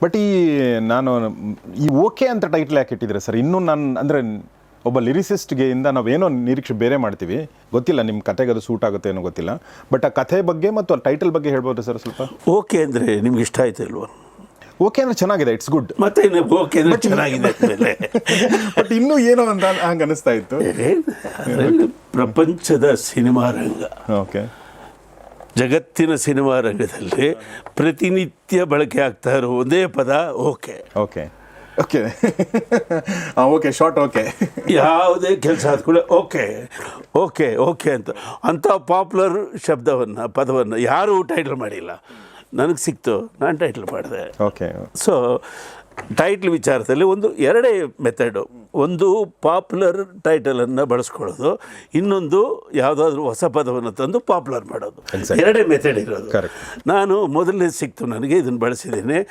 But ಈ okay ಅಂತ title ಯಾಕೆ ಇಟ್ಟಿದ್ರೆ ಸರ್? ಇನ್ನೂ ನಾನು ಅಂದರೆ ಒಬ್ಬ ಲಿರಿಸಿಸ್ಟ್ಗೆ ಇಂದ ನಾವೇನೋ ನಿರೀಕ್ಷೆ ಬೇರೆ ಮಾಡ್ತೀವಿ, ಗೊತ್ತಿಲ್ಲ ನಿಮ್ಮ ಕತೆಗೆ ಅದು ಸೂಟ್ ಆಗುತ್ತೆ ಏನೋ ಗೊತ್ತಿಲ್ಲ. ಬಟ್ ಆ ಕಥೆ ಬಗ್ಗೆ ಮತ್ತು ಆ ಟೈಟಲ್ ಬಗ್ಗೆ ಹೇಳ್ಬೋದು ಸರ್ ಸ್ವಲ್ಪ? ಓಕೆ ಅಂದರೆ ನಿಮ್ಗೆ ಇಷ್ಟ ಆಯ್ತು ಇಲ್ವಾ? ಓಕೆ ಅಂದರೆ ಚೆನ್ನಾಗಿದೆ, ಇಟ್ಸ್ ಗುಡ್. ಮತ್ತೆ ಓಕೆ ಅಂದರೆ ಚೆನ್ನಾಗಿದೆ ಮೇಲೆ ಬಟ್ ಇನ್ನೂ ಏನೋ ಅಂತ ಹಂಗೆ ಅನಿಸ್ತಾ ಇತ್ತು. ಅದರಲ್ಲಿ ಪ್ರಪಂಚದ ಸಿನಿಮಾ ರಂಗ, ಓಕೆ, ಜಗತ್ತಿನ ಸಿನಿಮಾ ರಂಗದಲ್ಲಿ ಪ್ರತಿನಿತ್ಯ ಬಳಕೆ ಆಗ್ತಾ ಇರೋ ಒಂದೇ ಪದ okay. Okay okay okay short okay. ಯಾವುದೇ ಕೆಲಸ ಆದ ಕೂಡ ಓಕೆ ಓಕೆ ಓಕೆ ಅಂಥ ಪಾಪ್ಯುಲರ್ ಪದವನ್ನು ಯಾರೂ ಟೈಟ್ಲ್ ಮಾಡಿಲ್ಲ. ನನಗೆ ಸಿಕ್ತು, ನಾನು ಟೈಟ್ಲ್ ಮಾಡಿದೆ. ಓಕೆ. ಸೊ ಟೈಟ್ಲ್ ವಿಚಾರದಲ್ಲಿ ಎರಡೇ ಮೆಥಡು. ಒಂದು ಪಾಪ್ಯುಲರ್ ಟೈಟಲನ್ನು ಬಳಸ್ಕೊಳ್ಳೋದು, ಇನ್ನೊಂದು ಯಾವುದಾದ್ರೂ ಹೊಸ ಪದವನ್ನು ತಂದು ಪಾಪ್ಯುಲರ್ ಮಾಡೋದು. ಎರಡೇ ಮೆಥಡ್ ಇರೋದು. ನಾನು ಮೊದಲನೇ ಸಿಕ್ತು ನನಗೆ, ಇದನ್ನು ಬಳಸಿದ್ದೀನಿ.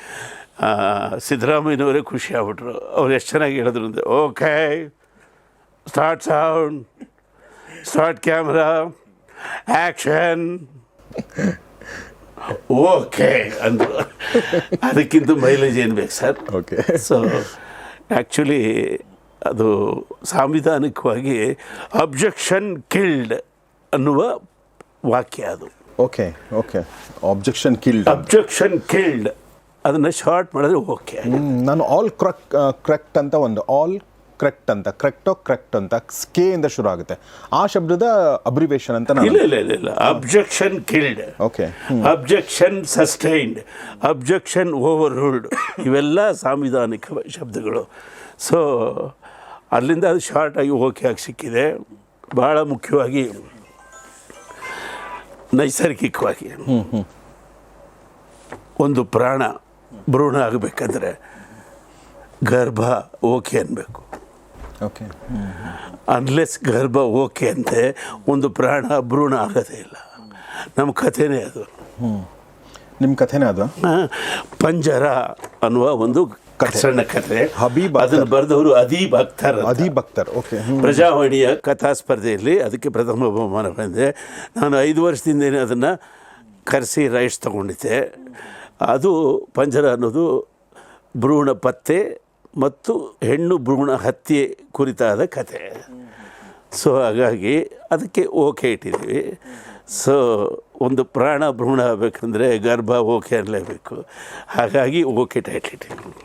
ಸಿದ್ದರಾಮಯ್ಯನವರೇ ಖುಷಿ ಆಗ್ಬಿಟ್ರು. ಅವ್ರು ಎಷ್ಟು ಚೆನ್ನಾಗಿ ಹೇಳಿದ್ರು ಅಂದರೆ, okay start sound, start camera, action, okay ಅಂದರು. ಅದಕ್ಕಿಂತ ಮೈಲೇಜ್ ಏನು ಬೇಕು ಸರ್? ಓಕೆ. ಸೊ ಆ್ಯಕ್ಚುಲಿ ಅದು ಸಾಂವಿಧಾನಿಕವಾಗಿ ಅಬ್ಜೆಕ್ಷನ್ ಕಿಲ್ಡ್ ಅನ್ನುವ ವಾಕ್ಯ ಅದು. Okay okay, objection killed. Objection killed ಅದನ್ನು ಶಾರ್ಟ್ ಮಾಡಿದ್ರೆ ಓಕೆ. ನಾನು ಆಲ್ ಕರೆಕ್ಟ್ ಅಂತ ಆಲ್ ಕರೆಕ್ಟ್ ಅಂತ ಕರೆಕ್ಟ್ ಅಂತ ಕೆ ಇಂದ ಶುರು ಆಗುತ್ತೆ. ಆ ಶಬ್ದದ ಅಬ್ರಿವೇಷನ್ ಅಂತ ಇಲ್ಲ. Objection killed, okay, objection sustained, objection over ruled, ಇವೆಲ್ಲ ಸಾಂವಿಧಾನಿಕ ಶಬ್ದಗಳು. ಸೊ ಅಲ್ಲಿಂದ ಅದು ಶಾರ್ಟಾಗಿ ಓಕೆ ಆಗಿ ಸಿಕ್ಕಿದೆ. ಭಾಳ ಮುಖ್ಯವಾಗಿ ನೈಸರ್ಗಿಕವಾಗಿ ಒಂದು ಪ್ರಾಣ ಭ್ರೂಣ ಆಗಬೇಕಾದ್ರೆ ಗರ್ಭ ಓಕೆ ಅನ್ನಬೇಕು. ಓಕೆ. ಅನ್ಲೆಸ್ ಗರ್ಭ ಓಕೆ ಅಂತೆ ಒಂದು ಪ್ರಾಣ ಭ್ರೂಣ ಆಗೋದೇ ಇಲ್ಲ. ನಮ್ಮ ಕಥೆನೇ ಅದು. ನಿಮ್ಮ ಕಥೆನೇ ಅದು. ಪಂಜರ ಅನ್ನುವ ಒಂದು ಸಣ್ಣ ಕಥೆ. ಅದನ್ನು ಬರೆದವರು ಅದೀಬ್ ಅಖ್ತರ್. ಓಕೆ. ಪ್ರಜಾವಾಣಿಯ ಕಥಾ ಸ್ಪರ್ಧೆಯಲ್ಲಿ ಅದಕ್ಕೆ ಪ್ರಥಮ ಬಹುಮಾನ ಬಂದಿದೆ. ನಾನು 5 ವರ್ಷದಿಂದನೇ ಅದನ್ನು ಕರೆಸಿ ರೈಟ್ಸ್ ತೊಗೊಂಡಿದ್ದೆ. ಅದು ಪಂಜರ ಅನ್ನೋದು ಭ್ರೂಣ ಪತ್ತೆ ಮತ್ತು ಹೆಣ್ಣು ಭ್ರೂಣ ಹತ್ಯೆ ಕುರಿತಾದ ಕಥೆ. ಸೊ ಹಾಗಾಗಿ ಅದಕ್ಕೆ ಓಕೆ ಇಟ್ಟಿದ್ದೀವಿ. ಸೊ ಒಂದು ಪ್ರಾಣ ಭ್ರೂಣ ಆಗಬೇಕಂದ್ರೆ ಗರ್ಭ ಓಕೆ ಅನ್ನಲೇಬೇಕು. ಹಾಗಾಗಿ ಓಕೆ ಟೈಟ್ಲ್ ಇಟ್ಟಿದ್ದೀವಿ.